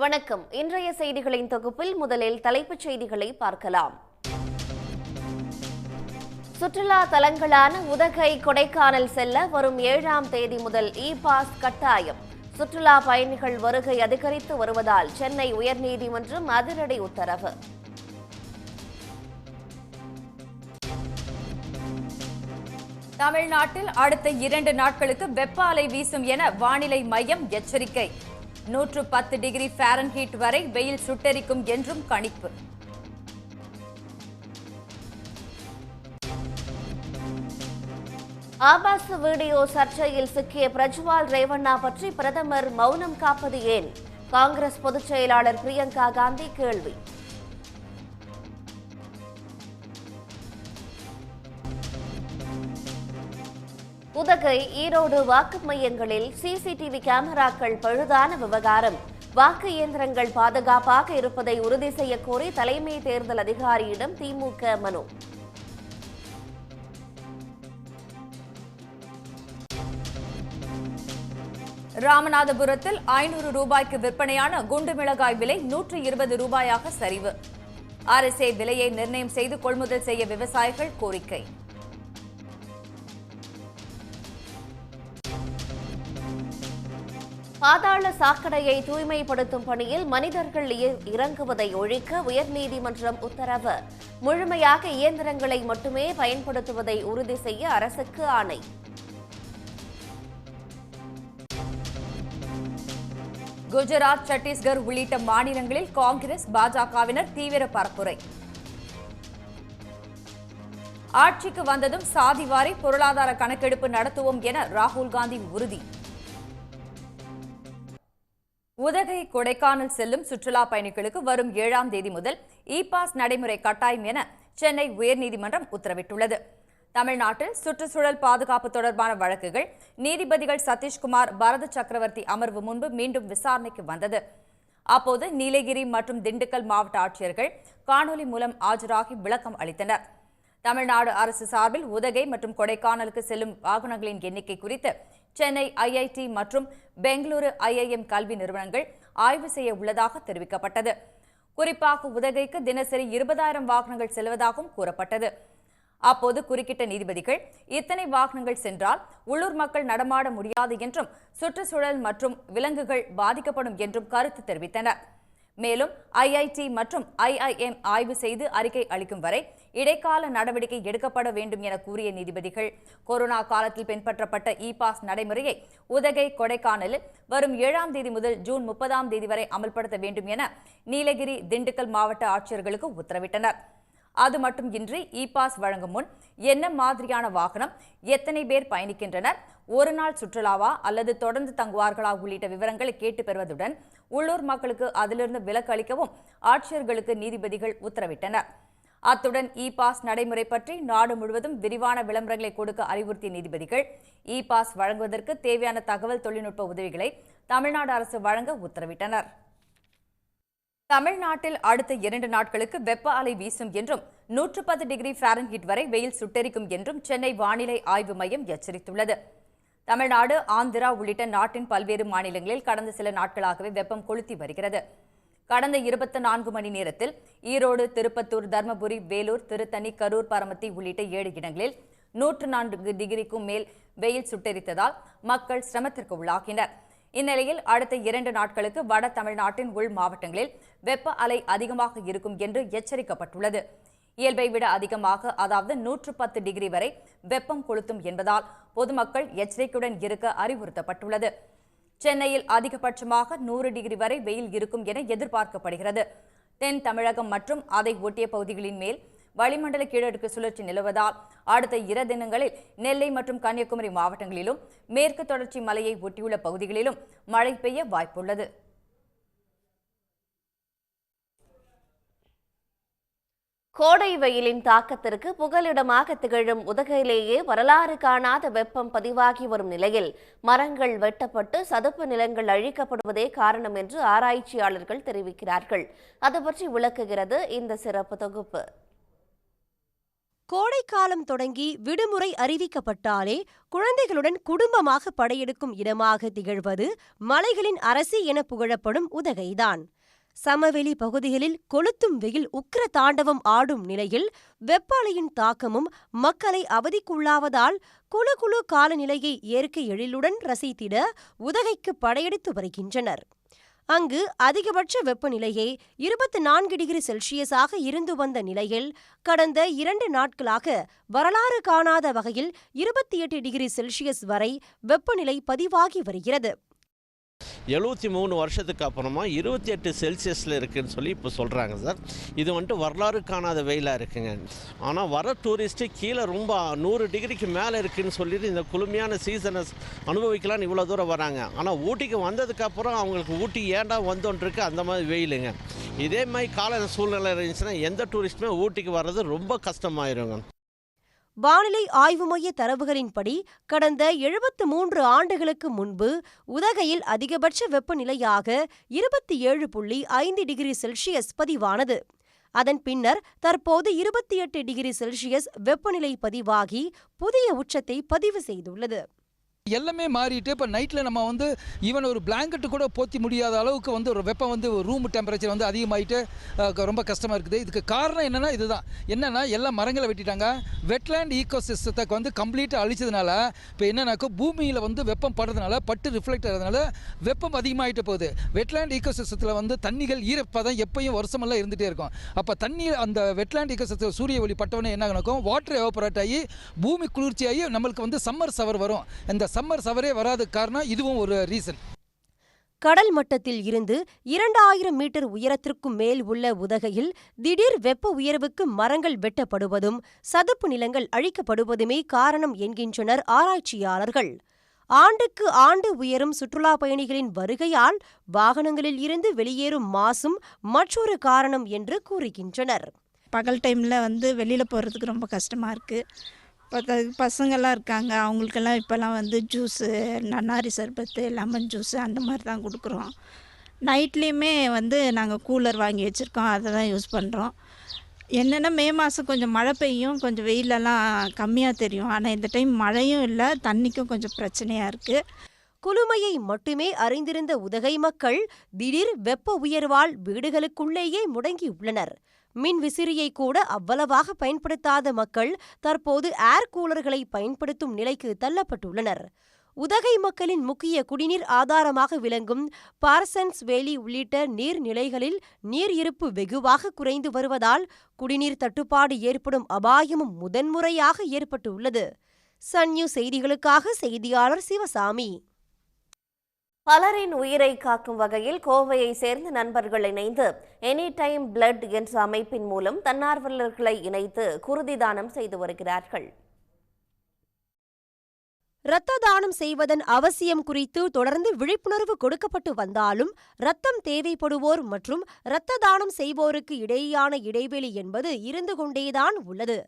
வணக்கம். இன்றைய செய்திகளின் தொகுப்பில் முதலில் தலைப்புச் செய்திகளை பார்க்கலாம். சுற்றுலா தலங்களான உதகை, கொடைக்கானல் செல்ல வரும் 7ஆம் தேதி முதல் இ-பாஸ் கட்டாயம். சுற்றுலா பயணிகள் வருகை அதிகரித்து வருவதால் சென்னை உயர்நீதிமன்றம் அதிரடி உத்தரவு. தமிழ்நாட்டில் அடுத்த 2 நாட்களுக்கு வெப்ப அலை வீசும் என வானிலை மையம் எச்சரிக்கை. 110 டிகிரி ஃபாரன்ஹீட் வரை வெயில் சுட்டெரிக்கும் என்றும் கணிப்பு. ஆபாச வீடியோ சர்ச்சையில் சிக்கிய பிரஜ்வால் ரேவண்ணா பற்றி பிரதமர் மௌனம் காப்பது ஏன்? காங்கிரஸ் பொதுச் செயலாளர் பிரியங்கா காந்தி கேள்வி. உதகை, ஈரோடு வாக்கு மையங்களில் சிசிடிவி கேமராக்கள் பழுதான விவகாரம். வாக்கு இயந்திரங்கள் பாதுகாப்பாக இருப்பதை உறுதி செய்ய கோரி தலைமை தேர்தல் அதிகாரியிடம் திமுக மனு. ராமநாதபுரத்தில் 500 ரூபாய்க்கு விற்பனையான குண்டு மிளகாய் விலை 120 ரூபாயாக சரிவு. அரசே விலையை நிர்ணயம் செய்து கொள்முதல் செய்ய விவசாயிகள் கோரிக்கை. பாதாள சாக்கடையை தூய்மைப்படுத்தும் பணியில் மனிதர்கள் இறங்குவதை ஒழிக்க உயர்நீதிமன்றம் உத்தரவு. முழுமையாக இயந்திரங்களை மட்டுமே பயன்படுத்துவதை உறுதி செய்ய அரசுக்கு ஆணை. குஜராத், சத்தீஸ்கர் உள்ளிட்ட மாநிலங்களில் காங்கிரஸ், பாஜகவினர் தீவிர பரப்புரை. ஆட்சிக்கு வந்ததும் சாதிவாரி பொருளாதார கணக்கெடுப்பு நடத்துவோம் என ராகுல் காந்தி உறுதி. உதகை, கொடைக்கானல் செல்லும் சுற்றுலா பயணிகளுக்கு வரும் 7ஆம் தேதி முதல் இ-பாஸ் நடைமுறை கட்டாயம் என சென்னை உயர்நீதிமன்றம் உத்தரவிட்டுள்ளது. தமிழ்நாட்டில் சுற்றுச்சூழல் பாதுகாப்பு தொடர்பான வழக்குகள் நீதிபதிகள் சதீஷ்குமார், பரத சக்கரவர்த்தி அமர்வு முன்பு மீண்டும் விசாரணைக்கு வந்தது. அப்போது நீலகிரி மற்றும் திண்டுக்கல் மாவட்ட ஆட்சியர்கள் காணொலி மூலம் ஆஜராகி விளக்கம் அளித்தனர். தமிழ்நாடு அரசு சார்பில் உதகை மற்றும் கொடைக்கானலுக்கு செல்லும் வாகனங்களின் எண்ணிக்கை குறித்து சென்னை ஐஐடி மற்றும் பெங்களூரு ஐஐஎம் கல்வி நிறுவனங்கள் ஆய்வு செய்ய உள்ளதாக தெரிவிக்கப்பட்டது. குறிப்பாக உதகைக்கு தினசரி 20,000 வாகனங்கள் செல்வதாகவும் கூறப்பட்டது. அப்போது குறுக்கிட்ட நீதிபதிகள், இத்தனை வாகனங்கள் சென்றால் உள்ளூர் மக்கள் நடமாட முடியாது என்றும் சுற்றுச்சூழல் மற்றும் விலங்குகள் பாதிக்கப்படும் என்றும் கருத்து தெரிவித்தனர். மேலும் ஐஐடி மற்றும் ஐஐஎம் ஆய்வு செய்து அறிக்கை அளிக்கும் வரை இடைக்கால நடவடிக்கை எடுக்கப்பட வேண்டும் என கூறிய நீதிபதிகள், கொரோனா காலத்தில் பின்பற்றப்பட்ட இ-பாஸ் நடைமுறையை உதகை, கொடைக்கானலில் வரும் 7ஆம் தேதி முதல் ஜூன் 30ஆம் தேதி வரை அமல்படுத்த வேண்டும் என நீலகிரி, திண்டுக்கல் மாவட்ட ஆட்சியர்களுக்கு உத்தரவிட்டனர். அது மட்டுமின்றி இ-பாஸ் வழங்கும் முன் என்ன மாதிரியான வாகனம், எத்தனை பேர் பயணிக்கின்றனர், ஒரு நாள் சுற்றுலாவா அல்லது தொடர்ந்து தங்குவார்களா உள்ளிட்ட விவரங்களை கேட்டு பெறுவதுடன் உள்ளூர் மக்களுக்கு அதிலிருந்து விலக்கு அளிக்கவும் ஆட்சியர்களுக்கு நீதிபதிகள் உத்தரவிட்டனர். அத்துடன் இ-பாஸ் நடைமுறை பற்றி நாடு முழுவதும் விரிவான விளம்பரங்களை கொடுக்க அறிவுறுத்திய நீதிபதிகள், இ-பாஸ் வழங்குவதற்கு தேவையான தகவல் தொழில்நுட்ப உதவிகளை தமிழ்நாடு அரசு வழங்க உத்தரவிட்டனர். தமிழ்நாட்டில் அடுத்த 2 நாட்களுக்கு வெப்ப அலை வீசும் என்றும் 110 டிகிரி ஃபாரன்ஹீட் வரை வெயில் சுட்டெரிக்கும் என்றும் சென்னை வானிலை ஆய்வு மையம் எச்சரித்துள்ளது. தமிழ்நாடு, ஆந்திரா உள்ளிட்ட நாட்டின் பல்வேறு மாநிலங்களில் கடந்த சில நாட்களாகவே வெப்பம் கொளுத்தி வருகிறது. கடந்த 24 மணி நேரத்தில் ஈரோடு, திருப்பத்தூர், தர்மபுரி, வேலூர், திருத்தணி, கரூர், பரமத்தி உள்ளிட்ட 7 இடங்களில் 104 டிகிரிக்கும் மேல் வெயில் சுட்டெரித்ததால் மக்கள் சிரமத்திற்கு உள்ளாகினர். இந்நிலையில் அடுத்த 2 நாட்களுக்கு வட தமிழ்நாட்டின் உள் மாவட்டங்களில் வெப்ப அலை அதிகமாக இருக்கும் என்று எச்சரிக்கப்பட்டுள்ளது. இயல்பை விட அதிகமாக, அதாவது 110 டிகிரி வரை வெப்பம் கொளுத்தும் என்பதால் பொதுமக்கள் எச்சரிக்கையுடன் இருக்க அறிவுறுத்தப்பட்டுள்ளது. சென்னையில் அதிகபட்சமாக 100 டிகிரி வரை வெயில் இருக்கும் என எதிர்பார்க்கப்படுகிறது. தென் தமிழகம் மற்றும் அதை ஒட்டிய பகுதிகளின் மேல் வளிமண்டல கீழடுக்கு சுழற்சி நிலவுவதால் அடுத்த 2 தினங்களில் நெல்லை மற்றும் கன்னியாகுமரி மாவட்டங்களிலும் மேற்கு தொடர்ச்சி மலையை ஒட்டியுள்ள பகுதிகளிலும் மழை பெய்ய வாய்ப்புள்ளது. கோடை வெயிலின் தாக்கத்திற்கு புகலிடமாக திகழும் உதகையிலேயே வரலாறு காணாத வெப்பம் பதிவாகி வரும் நிலையில் மரங்கள் வெட்டப்பட்டு சதுப்பு நிலங்கள் அழிக்கப்படுவதே காரணம் என்று ஆராய்ச்சியாளர்கள் தெரிவிக்கிறார்கள். அது பற்றி விளக்குகிறது இந்த சிறப்பு தொகுப்பு. கோடைக்காலம் தொடங்கி விடுமுறை அறிவிக்கப்பட்டாலே குழந்தைகளுடன் குடும்பமாக படையெடுக்கும் இடமாக திகழ்வது மலைகளின் அரசி என புகழப்படும் உதகைதான். சமவெளி பகுதிகளில் கொளுத்தும் வெயில் உக்கிர தாண்டவம் ஆடும் நிலையில் வெப்ப அலையின் தாக்கமும் மக்களை அவதிக்குள்ளாவதால் குளு குளு காலநிலையை இயற்கை எழிலுடன் ரசித்திட உதகைக்கு படையெடுத்து வருகின்றனர். அங்கு அதிகபட்ச வெப்பநிலையே 24 டிகிரி செல்சியஸாக இருந்து வந்த நிலையில் கடந்த 2 நாட்களாக வரலாறு காணாத வகையில் 28 டிகிரி செல்சியஸ் வரை வெப்பநிலை பதிவாகி வருகிறது. 73 வருஷத்துக்கு அப்புறமா 28 செல்சியஸில் இருக்குதுன்னு சொல்லி இப்போ சொல்கிறாங்க சார். இது வந்துட்டு வரலாறு காணாத வெயிலாக இருக்குங்க. ஆனால் வர டூரிஸ்ட்டு கீழே ரொம்ப 100 டிகிரிக்கு மேலே இருக்குதுன்னு சொல்லிட்டு இந்த குளுமையான சீசனை அனுபவிக்கலான்னு இவ்வளோ தூரம் வராங்க. ஆனால் ஊட்டிக்கு வந்ததுக்கப்புறம் அவங்களுக்கு ஊட்டி ஏண்டா வந்தோன்றிருக்கு அந்த மாதிரி வெயிலுங்க. இதே மாதிரி கால சூழ்நிலை இருந்துச்சுன்னா எந்த டூரிஸ்ட்டுமே ஊட்டிக்கு வர்றது ரொம்ப கஷ்டமாயிருங்க. வானிலை ஆய்வு மைய தரவுகளின்படி கடந்த 73 ஆண்டுகளுக்கு முன்பு உதகையில் அதிகபட்ச வெப்பநிலையாக 27.5 டிகிரி செல்சியஸ் பதிவானது. அதன் பின்னர் தற்போது 28 டிகிரி செல்சியஸ் வெப்பநிலை பதிவாகி புதிய உச்சத்தை பதிவு செய்துள்ளது. எல்லாமே மாறிட்டு இப்போ நைட்டில் நம்ம ஈவன் ஒரு பிளாங்கெட்டு கூட போற்றி முடியாத அளவுக்கு ஒரு வெப்பம் ரூம் டெம்பரேச்சர் அதிகமாகிட்டு ரொம்ப கஷ்டமாக இருக்குது. இதுக்கு காரணம் என்னென்னா இதுதான். என்னென்னா எல்லாம் மரங்களை வெட்டிட்டாங்க. வெட்லேண்ட் ஈகோசிஸ்டத்தை கம்ப்ளீட்டாக அழிச்சதுனால இப்போ என்னன்னாக்கா பூமியில் வெப்பம் படுறதுனால பட்டு ரிஃப்ளெக்ட் ஆகிறதுனால வெப்பம் அதிகமாகிட்டு போகுது. வெட்லேண்ட் ஈகோசிஸ்டத்தில் தண்ணிகள் ஈரப்பதம் எப்பயும் வருஷமெல்லாம் இருந்துகிட்டே இருக்கும். அப்போ தண்ணி அந்த வெட்லேண்ட் ஈகோசிஸ்டத்தில் சூரிய ஒளி பட்டவனே என்ன நடக்கும், வாட்டர் எவாபரேட் ஆகி பூமி குளிர்ச்சியாகி நம்மளுக்கு சம்மர் சவர் வரும். இந்த சம்மர் சவரே வராத காரணம் இதுவும் ஒரு ரீசன். கடல் மட்டத்தில் இருந்து 2000 மீட்டர் உயரத்திற்கும் மேல் உள்ள உதகையில் திடீர் வெப்ப உயர்வுக்கு மரங்கள் வெட்டப்படுவதும் சதுப்பு நிலங்கள் அழிக்கப்படுவதுமே காரணம் என்கின்றனர் ஆராய்ச்சியாளர்கள். ஆண்டுக்கு ஆண்டு உயரும் சுற்றுலா பயணிகளின் வருகையால் வாகனங்களில் இருந்து வெளியேறும் மாசும் மற்றொரு காரணம் என்று கூறுகின்றனர். பகல் டைமில் வெளியில் போகிறதுக்கு ரொம்ப கஷ்டமாக இருக்குது. பசங்கள்லாம் இருக்காங்க, அவங்களுக்கெல்லாம் இப்போல்லாம் ஜூஸு, நன்னாரி சர்பத்து, லெமன் ஜூஸு அந்த மாதிரி தான் கொடுக்குறோம். நைட்லேயுமே நாங்கள் கூலர் வாங்கி வச்சுருக்கோம், அதை தான் யூஸ் பண்ணுறோம். என்னென்னா மே மாதம் கொஞ்சம் மழை பெய்யும், கொஞ்சம் வெயிலெல்லாம் கம்மியாக தெரியும். ஆனால் இந்த டைம் மழையும் இல்லை, தண்ணிக்கும் கொஞ்சம் பிரச்சனையாக இருக்குது. குளுமையை மட்டுமே அறிந்திருந்த உதகை மக்கள் திடீர் வெப்ப உயர்வால் வீடுகளுக்குள்ளேயே முடங்கியுள்ளனர். மின் விசிறியை கூட அவ்வளவாக பயன்படுத்தாத மக்கள் தற்போது ஏர் கூலர்களை பயன்படுத்தும் நிலைக்கு தள்ளப்பட்டுள்ளனர். உதகை மக்களின் முக்கிய குடிநீர் ஆதாரமாக விளங்கும் பார்சன்ஸ் வேலி உள்ளிட்ட நீர்நிலைகளில் நீர் இருப்பு வெகுவாக குறைந்து வருவதால் குடிநீர் தட்டுப்பாடு ஏற்படும் அபாயமும் முதன்முறையாக ஏற்பட்டுள்ளது. சன் நியூஸ் செய்திகளுக்காக செய்தியாளர் சிவசாமி. பலரின் உயிரை காக்கும் வகையில் கோவையை சேர்ந்த நண்பர்கள் இணைந்து எனி டைம் பிளட் என்ற அமைப்பின் மூலம் தன்னார்வலர்களை இணைத்து குருதி தானம் செய்து வருகிறார்கள். இரத்த தானம் செய்வதன் அவசியம் குறித்து தொடர்ந்து விழிப்புணர்வு கொடுக்கப்பட்டு வந்தாலும் இரத்தம் தேவைப்படுவோர் மற்றும் இரத்த தானம் செய்வோருக்கு இடையேயான இடைவெளி என்பது இருந்து கொண்டேதான் உள்ளது.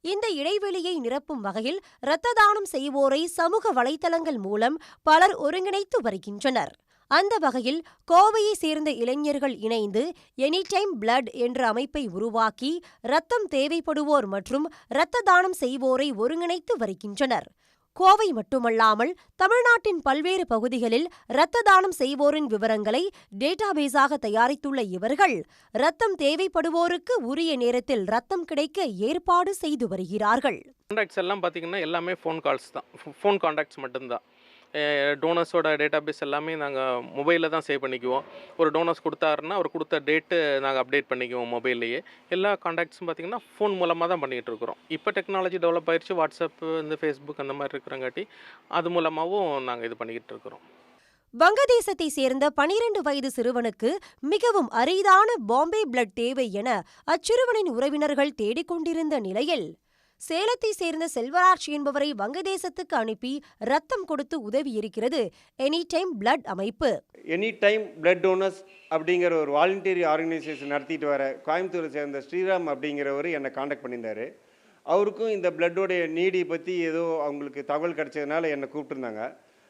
இந்த இடைவெளியை நிரப்பும் வகையில் இரத்த தானம் செய்வோரை சமூக வலைதளங்கள் மூலம் பலர் ஒருங்கிணைத்து வருகின்றனர். அந்த வகையில் கோவையை சேர்ந்த இளைஞர்கள் இணைந்து எனி டைம் பிளட் என்ற அமைப்பை உருவாக்கி இரத்தம் தேவைப்படுவோர் மற்றும் இரத்த தானம் செய்வோரை ஒருங்கிணைத்து வருகின்றனர். கோவை மட்டுமல்லாமல் தமிழ்நாட்டின் பல்வேறு பகுதிகளில் இரத்த தானம் செய்வோரின் விவரங்களை டேட்டாபேஸாக தயாரித்துள்ள இவர்கள் இரத்தம் தேவைப்படுவோருக்கு உரிய நேரத்தில் இரத்தம் கிடைக்க ஏற்பாடு செய்து வருகிறார்கள். கான்டாக்ட்ஸ் எல்லாம் பார்த்தீங்கன்னா எல்லாமே ஃபோன் கால்ஸ் தான், ஃபோன் கான்டாக்ட்ஸ் மட்டும்தான். டோனர்ஸோட டேட்டாபேஸ் எல்லாமே நாங்கள் மொபைலில் தான் சேவ் பண்ணிக்குவோம். ஒரு டோனர்ஸ் கொடுத்தாருன்னா அவர் கொடுத்த டேட்டு நாங்கள் அப்டேட் பண்ணிக்குவோம் மொபைல்லையே. எல்லா கான்டாக்ட்ஸும் பார்த்திங்கன்னா ஃபோன் மூலமாக தான் பண்ணிகிட்டு இருக்கிறோம். இப்போ டெக்னாலஜி டெவலப் ஆயிடுச்சு, வாட்ஸ்அப்பு, இந்த ஃபேஸ்புக் அந்த மாதிரி இருக்கிறங்காட்டி அது மூலமாகவும் நாங்கள் இது பண்ணிக்கிட்டு இருக்கிறோம். வங்கதேசத்தை சேர்ந்த 12 வயது சிறுவனுக்கு மிகவும் அரிதான பாம்பே பிளட் தேவை என அச்சிறுவனின் உறவினர்கள் தேடிக்கொண்டிருந்த நிலையில் சேலத்தை சேர்ந்த செல்வராஜ் என்பவரை வங்கதேசத்துக்கு அனுப்பி ரத்தம் கொடுத்து உதவியிருக்கிறது எனி டைம் பிளட் அமைப்பு. எனி டைம் பிளட் டோனர்ஸ் அப்படிங்கிற ஒரு வாலண்டியரி ஆர்கனைசேஷன் நடத்திட்டு வர கோயம்புத்தூரை சேர்ந்த ஸ்ரீராம் அப்படிங்கிறவர் என்னை காண்டாக்ட் பண்ணியிருந்தார். அவருக்கும் இந்த பிளட்டோடைய நீடி பற்றி ஏதோ அவங்களுக்கு தகவல் கிடச்சதுனால என்னை கூப்பிட்டுருந்தாங்க.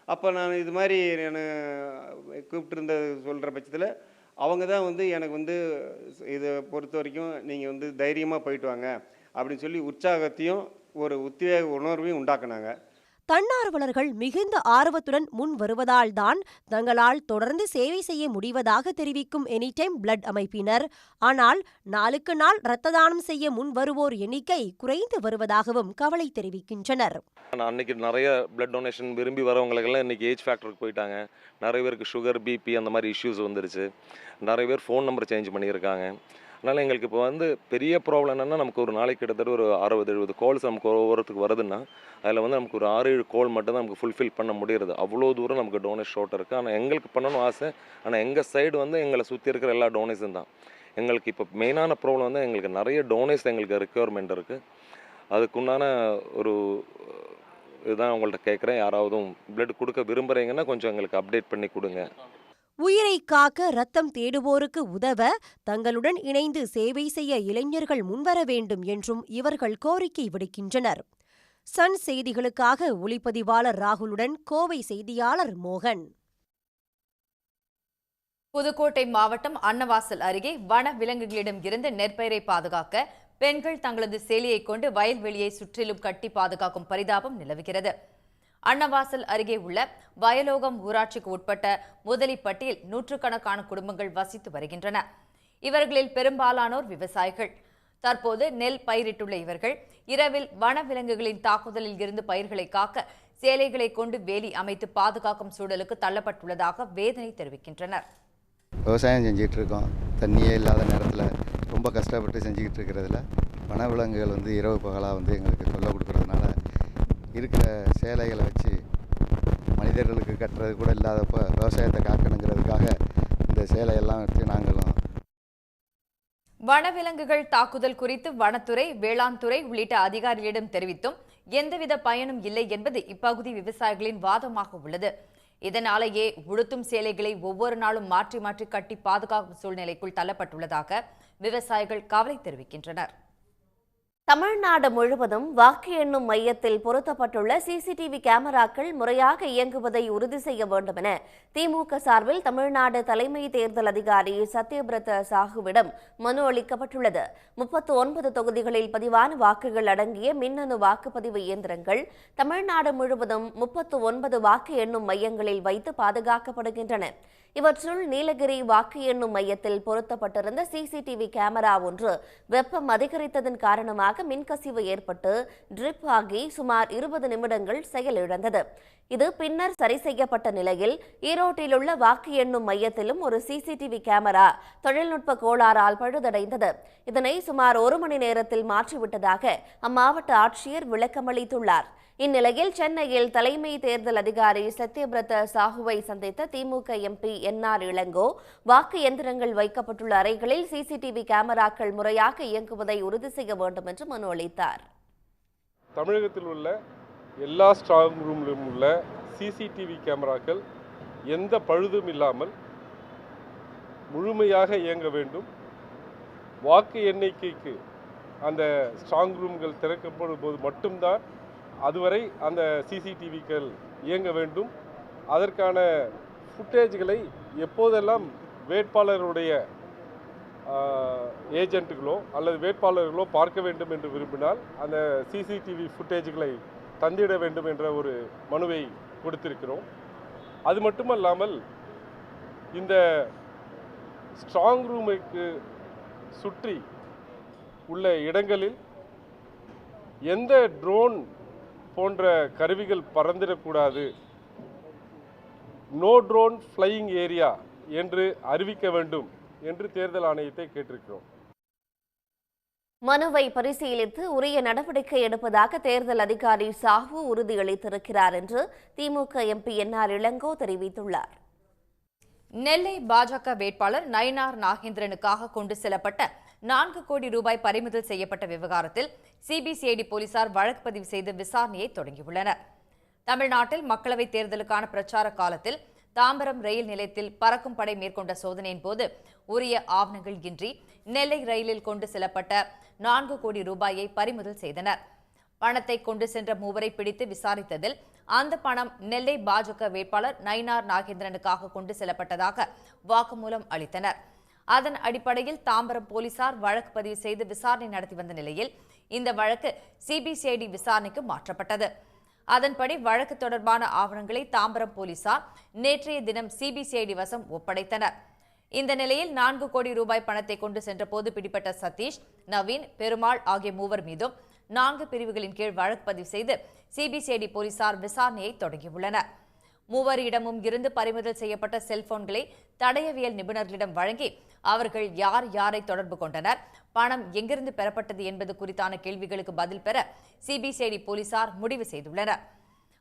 அப்போ நான் இது மாதிரி நான் கூப்பிட்டுருந்த சொல்கிற பட்சத்தில் அவங்க தான் எனக்கு இதை பொறுத்த வரைக்கும் நீங்கள் தைரியமாக போயிட்டு வாங்க, அப்படின்னு சொல்லி உற்சாகத்தையும் ஒரு உத்வேக உணர்வையும் உண்டாக்குனாங்க. தன்னார்வலர்கள் மிகுந்த ஆர்வத்துடன் முன் வருவதால்தான் தங்களால் தொடர்ந்து சேவை செய்ய முடிவதாக தெரிவிக்கும் எனிடைம் பிளட் அமைப்பினர். ஆனால் நாளுக்கு நாள் இரத்த தானம் செய்ய முன் வருவோர் எண்ணிக்கை குறைந்து வருவதாகவும் கவலை தெரிவிக்கின்றனர். அன்னைக்கு நிறைய பிளட் டொனேஷன் விரும்பி வரவங்களுக்கெல்லாம் இன்றைக்கி ஏஜ் ஃபேக்டருக்கு போயிட்டாங்க. நிறைய பேருக்கு சுகர், பிபி அந்த மாதிரி இஷ்யூஸ் வந்துருச்சு. நிறைய பேர் ஃபோன் நம்பர் சேஞ்ச் பண்ணியிருக்காங்க. அதனால் எங்களுக்கு இப்போ பெரிய ப்ராப்ளம் என்னென்னா, நமக்கு ஒரு நாளைக்கு கிட்டத்தட்ட ஒரு 60-70 கால்ஸ் நமக்கு ஒவ்வொருத்துக்கு வருதுன்னா, அதில் நமக்கு ஒரு 6-7 கால் மட்டும் தான் நமக்கு ஃபுல்ஃபில் பண்ண முடியுது. அவ்வளோ தூரம் நமக்கு டோனேஷ் ஷார்ட் இருக்குது. ஆனால் எங்களுக்கு பண்ணணும் ஆசை. ஆனால் எங்கள் சைடு எங்களை சுற்றி இருக்கிற எல்லா டோனேஷன் தான். எங்களுக்கு இப்போ மெயினான ப்ராப்ளம் எங்களுக்கு நிறைய டோனேஷன் எங்களுக்கு ரெக்யர்மெண்ட் இருக்குது. அதுக்குண்டான ஒரு இதுதான் உங்கள்கிட்ட கேட்குறேன். யாராவதும் பிளட் கொடுக்க விரும்புகிறீங்கன்னா கொஞ்சம் எங்களுக்கு அப்டேட் பண்ணி கொடுங்க. உயிரை காக்க ரத்தம் தேடுவோருக்கு உதவ தங்களுடன் இணைந்து சேவை செய்ய இளைஞர்கள் முன்வர வேண்டும் என்றும் இவர்கள் கோரிக்கை விடுக்கின்றனர். சன் செய்திகளுக்காக ஒளிப்பதிவாளர் ராகுலுடன் கோவை செய்தியாளர் மோகன். புதுக்கோட்டை மாவட்டம் அன்னவாசல் அருகே வன விலங்குகளிடம் இருந்து நெற்பயிரை பாதுகாக்க பெண்கள் தங்களது சேலையை கொண்டு வயல்வெளியை சுற்றிலும் கட்டி பாதுகாக்கும் பரிதாபம் நிலவுகிறது. அன்னவாசல் அருகே உள்ள வயலோகம் ஊராட்சிக்கு உட்பட்ட முதலிப்பட்டியில் நூற்றுக்கணக்கான குடும்பங்கள் வசித்து வருகின்றன. இவர்களில் பெரும்பாலானோர் விவசாயிகள். தற்போது நெல் பயிரிட்டுள்ள இவர்கள் இரவில் வனவிலங்குகளின் தாக்குதலில் இருந்து பயிர்களை காக்க சேலைகளை கொண்டு வேலி அமைத்து பாதுகாக்கும் சூழலுக்கு தள்ளப்பட்டுள்ளதாக வேதனை தெரிவிக்கின்றனர். விவசாயம் செஞ்சுக்கிட்டு இருக்கோம். தண்ணியே இல்லாத நேரத்தில் ரொம்ப கஷ்டப்பட்டு செஞ்சுக்கிட்டு இருக்கிறதுல வனவிலங்குகள் இரவு பகலாக எங்களுக்கு தொல்லை கொடுக்கறதுனால இருக்கிற சேலைகளை வச்சு மனிதர்களுக்கு கட்டுறது கூட இல்லாதப்போ விவசாயத்தை காக்கணுங்கிறதுக்காக இந்த சேலையெல்லாம் வச்சு நாங்களும். வனவிலங்குகள் தாக்குதல் குறித்து வனத்துறை, வேளாண் துறை உள்ளிட்ட அதிகாரிகளிடம் தெரிவித்தும் எந்தவித பயனும் இல்லை என்பது இப்பகுதி விவசாயிகளின் வாதமாக உள்ளது. இதனாலேயே உடுத்தும் சேலைகளை ஒவ்வொரு நாளும் மாற்றி மாற்றி கட்டி பாதுகாக்கும் சூழ்நிலைக்குள் தள்ளப்பட்டுள்ளதாக விவசாயிகள் கவலை தெரிவிக்கின்றனர். தமிழ்நாடு முழுவதும் வாக்கு எண்ணும் மையத்தில் பொருத்தப்பட்டுள்ள சிசிடிவி கேமராக்கள் முறையாக இயங்குவதை உறுதி செய்ய வேண்டும் என திமுக சார்பில் தமிழ்நாடு தலைமை தேர்தல் அதிகாரி சத்யபிரத சாஹுவிடம் மனு அளிக்கப்பட்டுள்ளது. 39 தொகுதிகளில் பதிவான வாக்குகள் அடங்கிய மின்னணு வாக்குப்பதிவு இயந்திரங்கள் தமிழ்நாடு முழுவதும் 39 வாக்கு எண்ணும் மையங்களில் வைத்து பாதுகாக்கப்படுகின்றன. இவற்றுள் நீலகிரி வாக்கு எண்ணும் மையத்தில் பொருத்தப்பட்டிருந்த சிசிடிவி கேமரா ஒன்று வெப்பம் அதிகரித்ததன் காரணமாக மின்கசிவு ஏற்பட்டு ட்ரிப் ஆகி சுமார் 20 நிமிடங்கள் செயலிழந்தது. இது பின்னர் சரி செய்யப்பட்ட நிலையில் ஈரோட்டில் உள்ள வாக்கு எண்ணும் மையத்திலும் ஒரு சிசிடிவி கேமரா தொழில்நுட்ப கோளாறால் பழுதடைந்தது. இதனை சுமார் 1 மணி நேரத்தில் மாற்றிவிட்டதாக அம்மாவட்ட ஆட்சியர் விளக்கமளித்துள்ளார். இந்நிலையில் சென்னையில் தலைமை தேர்தல் அதிகாரி சத்யபிரத சாஹுவை சந்தித்த திமுக எம்பி என்ஆர் இளங்கோ வாக்கு எந்திரங்கள் வைக்கப்பட்டுள்ள அறைகளில் சிசிடிவி கேமராக்கள் முறையாக இயங்குவதை உறுதி செய்ய வேண்டும் என்று மனு அளித்தார். தமிழகத்தில் உள்ள எல்லா ஸ்ட்ராங் ரூமிலும் உள்ள சிசிடிவி கேமராக்கள் எந்த பழுதும் இல்லாமல் முழுமையாக இயங்க வேண்டும். வாக்கு எண்ணிக்கைக்கு அந்த ஸ்ட்ராங் ரூம்கள் திறக்கப்படும் போது மட்டும்தான் அதுவரை அந்த சிசிடிவிக்கள் இயங்க வேண்டும். அதற்கான ஃபுட்டேஜ்களை எப்போதெல்லாம் வேட்பாளருடைய ஏஜென்ட்டுகளோ அல்லது வேட்பாளர்களோ பார்க்க வேண்டும் என்று விரும்பினால் அந்த சிசிடிவி ஃபுட்டேஜ்களை தந்திட வேண்டும் என்ற ஒரு மனுவை கொடுத்திருக்கிறோம். அது மட்டுமல்லாமல் இந்த ஸ்ட்ராங் ரூமுக்கு சுற்றி உள்ள இடங்களில் எந்த ட்ரோன் போன்ற கருவிகள் பறந்திடக்கூடாது, நோ ட்ரோன் ஃப்ளையிங் ஏரியா என்று அறிவிக்க வேண்டும் என்று தேர்தல் ஆணையத்தை கேட்டிருக்கிறோம். மனுவை பரிசீலித்து உரிய நடவடிக்கை எடுப்பதாக தேர்தல் அதிகாரி சாஹு உறுதியளித்திருக்கிறார் என்று திமுக எம்பி என்ஆர் இளங்கோ தெரிவித்துள்ளார். நெல்லை பாஜக வேட்பாளர் நயினார் நாகேந்திரனுக்காக கொண்டு செல்லப்பட்ட 4 கோடி ரூபாய் பறிமுதல் செய்யப்பட்ட விவகாரத்தில் சிபிசிஐடி போலீசார் வழக்கு பதிவு செய்து விசாரணையை தொடங்கியுள்ளனர். தமிழ்நாட்டில் மக்களவைத் தேர்தலுக்கான பிரச்சார காலத்தில் தாம்பரம் ரயில் நிலையத்தில் பறக்கும் படை மேற்கொண்ட சோதனையின் போது உரிய ஆவணங்கள் இன்றி நெல்லை ரயிலில் கொண்டு செல்லப்பட்ட 4 கோடி ரூபாயை பறிமுதல் செய்தனர். பணத்தை கொண்டு சென்ற மூவரை பிடித்து விசாரித்ததில் அந்த பணம் நெல்லை பாஜக வேட்பாளர் நயினார் நாகேந்திரனுக்காக கொண்டு செல்லப்பட்டதாக வாக்குமூலம் அளித்தனர். அதன் அடிப்படையில் தாம்பரம் போலீசார் வழக்கு பதிவு செய்து விசாரணை நடத்தி வந்த நிலையில் இந்த வழக்கு சிபிசிஐடி விசாரணைக்கு மாற்றப்பட்டது. அதன்படி வழக்கு தொடர்பான ஆவணங்களை தாம்பரம் போலீசார் நேற்றைய தினம் சிபிசிஐடி வசம் ஒப்படைத்தனர். இந்த நிலையில் 4 கோடி ரூபாய் பணத்தை கொண்டு சென்றபோது பிடிபட்ட சதீஷ், நவீன், பெருமாள் ஆகிய மூவர் மீதும் 4 பிரிவுகளின் கீழ் வழக்கு பதிவு செய்து சிபிசிஐடி போலீசார் விசாரணையை தொடங்கியுள்ளனர். மூவரிடமும் இருந்து பறிமுதல் செய்யப்பட்ட செல்போன்களை தடயவியல் நிபுணர்களிடம் வழங்கி அவர்கள் யார் யாரை தொடர்பு கொண்டனர், பணம் எங்கிருந்து பெறப்பட்டது என்பது குறித்தான கேள்விகளுக்கு பதில் பெற சிபிசிஐடி போலீசார் முடிவு செய்துள்ளனர்.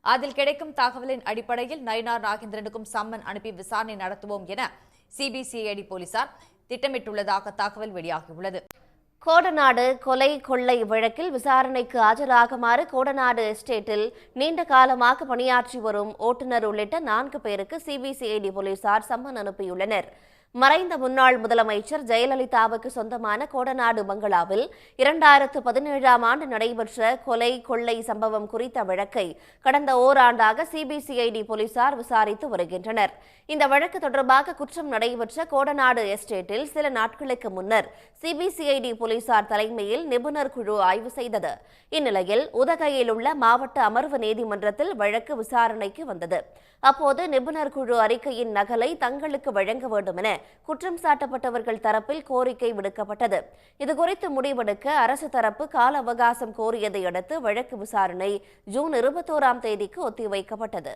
அதில் கிடைக்கும் தகவலின் அடிப்படையில் நயினார் நாகேந்திரனுக்கும் சம்மன் அனுப்பி விசாரணை நடத்துவோம் என சிபிசிஐடி போலீசார் திட்டமிட்டுள்ளதாக தகவல் வெளியாகியுள்ளது. கோடநாடு கொலை கொள்ளை வழக்கில் விசாரணைக்கு ஆஜராகுமாறு கோடநாடு எஸ்டேட்டில் நீண்ட காலமாக பணியாற்றி வரும் ஓட்டுநர் உள்ளிட்ட 4 பேருக்கு சிபிசிஐடி போலீசார் சம்மன் அனுப்பியுள்ளனர். மறைந்த முன்னாள் முதலமைச்சர் ஜெயலலிதாவுக்கு சொந்தமான கோடநாடு பங்களாவில் 2017ஆம் ஆண்டு நடைபெற்ற கொலை கொள்ளை சம்பவம் குறித்த வழக்கை கடந்த ஓராண்டாக சிபிசிஐடி போலீசார் விசாரித்து வருகின்றனர். இந்த வழக்கு தொடர்பாக குற்றம் நடைபெற்ற கோடநாடு எஸ்டேட்டில் சில நாட்களுக்கு முன்னர் சிபிசிஐடி போலீசார் தலைமையில் நிபுணர் குழு ஆய்வு செய்தது. இந்நிலையில் உதகையில் உள்ள மாவட்ட அமர்வு நீதிமன்றத்தில் வழக்கு விசாரணைக்கு வந்தது. அப்போது நிபுணர் குழு அறிக்கையின் நகலை தங்களுக்கு வழங்க வேண்டும் என குற்றம் சாட்டப்பட்டவர்கள் தரப்பில் கோரிக்கை விடுக்கப்பட்டது. இதுகுறித்து முடிவெடுக்க அரசு தரப்பு கால அவகாசம் கோரியதை அடுத்து வழக்கு விசாரணை ஜூன் 21ஆம் தேதிக்கு ஒத்திவைக்கப்பட்டது.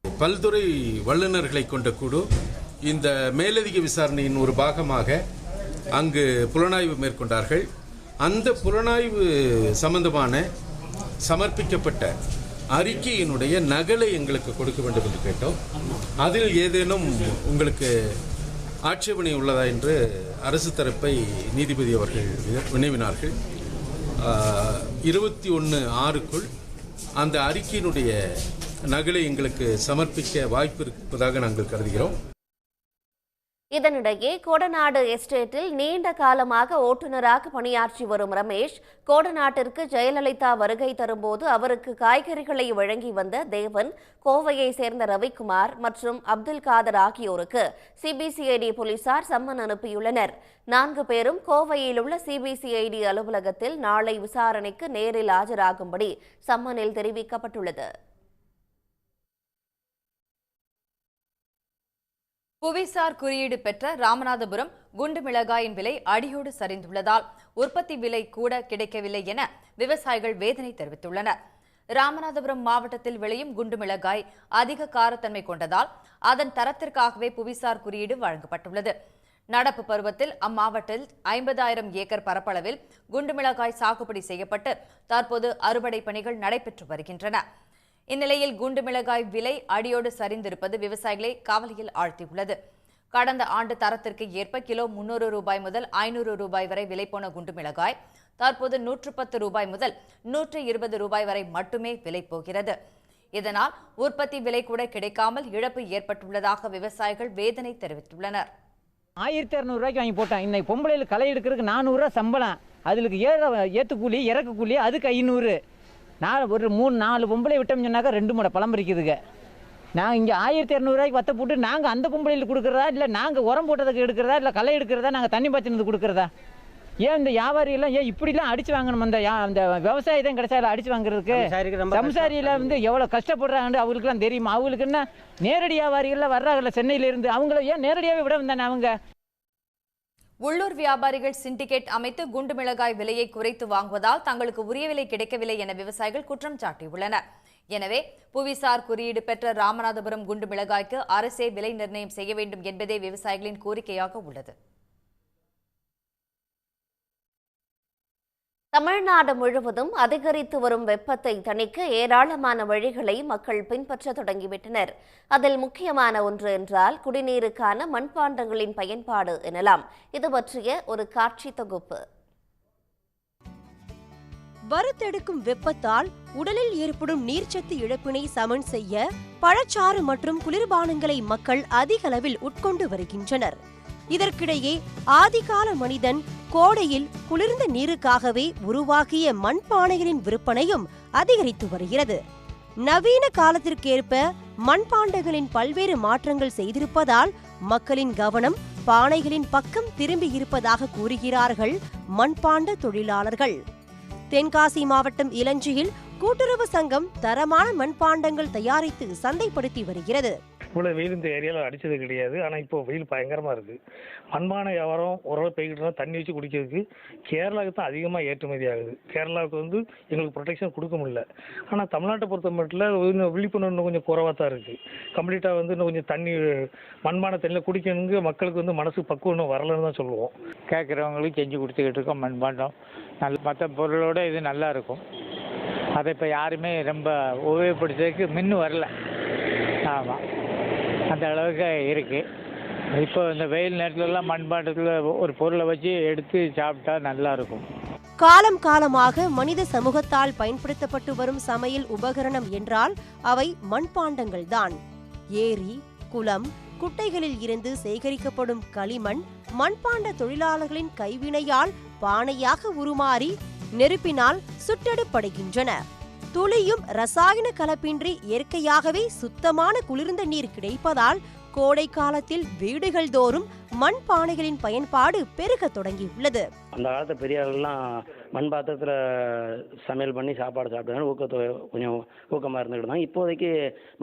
பல்துறை வல்லுநர்களை கொண்ட குழு இந்த மேலதிக விசாரணையின் ஒரு பாகமாக அங்கு புலனாய்வு மேற்கொண்டார்கள். அந்த புலனாய்வு சம்பந்தமான சமர்ப்பிக்கப்பட்ட அறிக்கையினுடைய நகலை எங்களுக்கு கொடுக்க வேண்டும் என்று கேட்டோம். அதில் ஏதேனும் உங்களுக்கு ஆட்சேபனை உள்ளதா என்று அரசு தரப்பை நீதிபதி அவர்கள் வினவினார்கள். 21/6க்குள் அந்த அறிக்கையினுடைய நகலை எங்களுக்கு சமர்ப்பிக்க வாய்ப்பு இருப்பதாக நாங்கள் கருதுகிறோம். இதனிடையே கோடநாடு எஸ்டேட்டில் நீண்ட காலமாக ஓட்டுநராக பணியாற்றி வரும் ரமேஷ் கோடநாட்டிற்கு ஜெயலலிதா வருகை தரும்போது அவருக்கு காய்கறிகளை வழங்கி வந்த தேவன், கோவையை சேர்ந்த ரவிக்குமார் மற்றும் அப்துல் காதர் ஆகியோருக்கு சிபிசிஐடி போலீசார் சம்மன் அனுப்பியுள்ளனர். 4 பேரும் கோவையில் உள்ள சிபிசிஐடி அலுவலகத்தில் நாளை விசாரணைக்கு நேரில் ஆஜராகும்படி சம்மனில் தெரிவிக்கப்பட்டுள்ளது. புவிசார் குறியீடு பெற்ற ராமநாதபுரம் குண்டு மிளகாயின் விலை அடியோடு சரிந்துள்ளதால் உற்பத்தி விலை கூட கிடைக்கவில்லை என விவசாயிகள் வேதனை தெரிவித்துள்ளனர். ராமநாதபுரம் மாவட்டத்தில் விளையும் குண்டு மிளகாய் அதிக காரத்தன்மை கொண்டதால் அதன் தரத்திற்காகவே புவிசார் குறியீடு வழங்கப்பட்டுள்ளது. நடப்பு பருவத்தில் அம்மாவட்டத்தில் 50,000 ஏக்கர் பரப்பளவில் குண்டு மிளகாய் சாகுபடி செய்யப்பட்டு தற்போது அறுவடை பணிகள் நடைபெற்று வருகின்றன. இந்நிலையில் குண்டு மிளகாய் விலை அடியோடு சரிந்திருப்பது விவசாயிகளை கவலையில் ஆழ்த்தியுள்ளது. கடந்த ஆண்டு தரத்திற்கு ஏற்ப கிலோ 300 ரூபாய் முதல் 500 ரூபாய் வரை விலை போன குண்டு மிளகாய் தற்போது 110 ரூபாய் முதல் 120 ரூபாய் வரை மட்டுமே விலை போகிறது. இதனால் உற்பத்தி விலை கூட கிடைக்காமல் இழப்பு ஏற்பட்டுள்ளதாக விவசாயிகள் வேதனை தெரிவித்துள்ளனர். 1200 ரூபாய்க்கு வாங்கி போட்டேன். இன்னைக்கு பொம்பளையில் களை எடுக்கிறதுக்கு 400 ரூபா சம்பளம், அதுக்கு ஏற்று கூலி இறக்கு கூலி அதுக்கு 500. நான் ஒரு 3-4 பொம்பளை விட்டோம்னு சொன்னாக்கா 2 மூடை பழம் பறிக்குதுங்க. நாங்கள் இங்கே 1200 ரூபாய்க்கு வத்த போட்டு நாங்கள் அந்த பொம்பளையில் கொடுக்குறதா, இல்லை நாங்கள் உரம் போட்டதுக்கு எடுக்கிறதா, இல்லை களை எடுக்கிறதா, நாங்கள் தண்ணி பாய்ச்சினது கொடுக்குறதா? ஏன் இந்த வியாபாரியெல்லாம் ஏன் இப்படிலாம் அடிச்சு வாங்கணும்? அந்த விவசாயி தான் கிடைச்சா அடிச்சு வாங்குறதுக்கு சம்சாரியில் எவ்வளோ கஷ்டப்படுறாங்கன்னு அவங்களுக்குலாம் தெரியுமா? அவங்களுக்கு என்ன நேரடி வியாபாரிகள்லாம் வர்றாங்கல்ல சென்னையிலேருந்து, அவங்கள ஏன் நேரடியாகவே விட வந்தானே அவங்க? உள்ளூர் வியாபாரிகள் சிண்டிகேட் அமைத்து குண்டு மிளகாய் விலையை குறைத்து வாங்குவதால் தங்களுக்கு உரிய விலை கிடைக்கவில்லை என விவசாயிகள் குற்றம் சாட்டியுள்ளனர். எனவே புவிசார் குறியீடு பெற்ற ராமநாதபுரம் குண்டு மிளகாய்க்கு அரசே விலை நிர்ணயம் செய்ய வேண்டும் என்பதே விவசாயிகளின் கோரிக்கையாக உள்ளது. தமிழ்நாடு முழுவதும் அதிகரித்து வரும் வெப்பத்தை தணிக்க ஏராளமான வழிகளை மக்கள் பின்பற்ற தொடங்கிவிட்டனர். அதில் முக்கியமான ஒன்று என்றால் குடிநீருக்கான மண்பாண்டங்களின் பயன்பாடு எனலாம். இது பற்றிய ஒரு காட்சி தொகுப்பு. வறுத்தெடுக்கும் வெப்பத்தால் உடலில் ஏற்படும் நீர்ச்சத்து இழப்பினை சமன் செய்ய பழச்சாறு மற்றும் குளிர்பானங்களை மக்கள் அதிக அளவில் உட்கொண்டு வருகின்றனர். இதற்கிடையே ஆதிகால மனிதன் கோடையில் குளிர்ந்த நீருக்காகவே உருவாக்கிய மண்பானைகளின் விற்பனையும் அதிகரித்து வருகிறது. நவீன காலத்திற்கேற்ப மண்பாண்டங்களின் பல்வேறு மாற்றங்கள் செய்திருப்பதால் மக்களின் கவனம் பானைகளின் பக்கம் திரும்பி இருப்பதாக கூறுகிறார்கள் மண்பாண்ட தொழிலாளர்கள். தென்காசி மாவட்டம் இலஞ்சியில் கூட்டுறவு சங்கம் தரமான மண்பாண்டங்கள் தயாரித்து சந்தைப்படுத்தி வருகிறது. இவ்வளோ வெயில் இந்த ஏரியாவில் அடித்தது கிடையாது. ஆனால் இப்போ வெயில் பயங்கரமாக இருக்குது. மண்பானை வியாபாரம் ஓரளவு போய்கிட்டு தண்ணி வச்சு குடிக்கிறதுக்கு கேரளாவுக்கு தான் அதிகமாக ஏற்றுமதி ஆகுது. கேரளாவுக்கு வந்து எங்களுக்கு ப்ரொடெக்ஷன் கொடுக்க முடியல. ஆனால் தமிழ்நாட்டை பொறுத்த மட்டும் இன்னும் விழிப்புணர்வு இன்னும் கொஞ்சம் குறைவாக தான் இருக்குது. கம்ப்ளீட்டாக வந்து இன்னும் கொஞ்சம் தண்ணி மண்பானை தண்ணியில் குடிக்கணுங்க மக்களுக்கு வந்து மனசு பக்குவம் இன்னும் வரலன்னு தான் சொல்லுவோம். கேட்குறவங்களுக்கு செஞ்சு கொடுத்துக்கிட்டு இருக்கோம். மண்பாண்டம் நல்ல மற்ற பொருளோட இது நல்லா இருக்கும். அதை இப்போ யாருமே ரொம்ப உபயோகப்படுத்துறதுக்கு மின்னு வரல. ஆமாம், அந்த அளவுக்கு இருக்குது. இப்போ இந்த வெயில் நேரத்துலலாம் மண்பாண்டத்தில் ஒரு பொருளை வச்சு எடுத்து சாப்பிட்டா நல்லா இருக்கும். காலம் காலமாக மனித சமூகத்தால் பயன்படுத்தப்பட்டு வரும் சமையல் உபகரணம் என்றால் அவை மண்பாண்டங்கள் தான். ஏரி, குளம், குட்டைகளில் இருந்து சேகரிக்கப்படும் களிமண் மண்பாண்ட தொழிலாளர்களின் கைவினையால் பானையாக உருமாறி நெருப்பினால் சுட்டெடுப்படைகின்றன. துளியும் ரசாயன கலப்பின்றி இயற்கையாகவே சுத்தமான குளிர்ந்த நீர் கிடைப்பதால் கோடை காலத்தில் வீடுகள் தோறும் மண்பானைகளின் பயன்பாடு பெருக தொடங்கியுள்ளது. அந்த காலத்து பெரியவர்கள்லாம் மண் பாத்திரத்தில் சமையல் பண்ணி சாப்பாடு சாப்பிட்டதுனால கொஞ்சம் ஊக்கமாக இருந்துக்கிட்டு தான். இப்போதைக்கு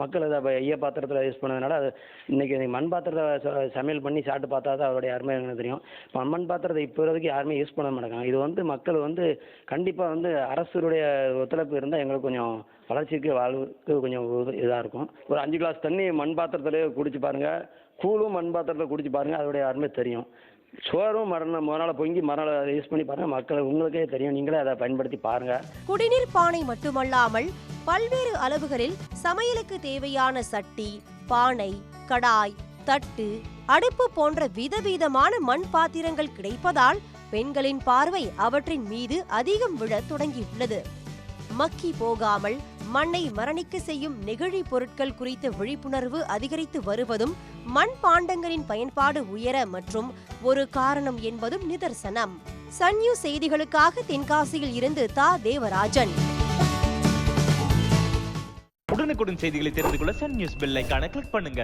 மக்கள் அதை ஈய பாத்திரத்தில் யூஸ் பண்ணதுனால அது இன்றைக்கி மண் பாத்திரத்தை சமையல் பண்ணி சாப்பிட்டு பார்த்தா தான் அதோடைய யாருமே எனக்கு தெரியும். மண் பாத்திரத்தை இப்போ வரைக்கும் யாருமே யூஸ் பண்ண மாட்டாங்க. இது வந்து மக்கள் வந்து கண்டிப்பாக வந்து அரசுடைய ஒத்துழைப்பு இருந்தால் எங்களுக்கு கொஞ்சம் வளர்ச்சிக்கு வாழ்வுக்கு கொஞ்சம் இதாக இருக்கும். ஒரு 5 கிளாஸ் தண்ணி மண் பாத்திரத்திலே குடிச்சு பாருங்கள், கூழும் மண் பாத்திரத்தில் குடிச்சு பாருங்கள், அதோடைய யாருமே தெரியும். சோறும் மறுநாள் பொங்கி மறுநாள் யூஸ் பண்ணி பாருங்க, மக்கள் உங்களுக்கே தெரியும். நீங்களே அதை பயன்படுத்தி பாருங்க. குடிநீர் பானை மட்டுமல்லாமல் பல்வேறு அளவுகளில் சமையலுக்கு தேவையான சட்டி, பானை, கடாய், தட்டு, அடுப்பு போன்ற விதவிதமான மண் பாத்திரங்கள் கிடைப்பதால் பெண்களின் பார்வை அவற்றின் மீது அதிகம் விழ தொடங்கியுள்ளது. மக்கி போகாமல் மண்ணை மரணிக்க செய்யும் நெகிழி பொருட்கள் குறித்த விழிப்புணர்வு அதிகரித்து வருவதும் மண் பாண்டங்களின் பயன்பாடு உயர மற்றும் ஒரு காரணம் என்பதும் நிதர்சனம். சன் நியூஸ் செய்திகளுக்காக தென்காசியில் இருந்து தா தேவராஜன். உடனுக்குடன் செய்திகளை தெரிந்து கொள்ள சன் நியூஸ் பெல் ஐகானை கிளிக் பண்ணுங்க.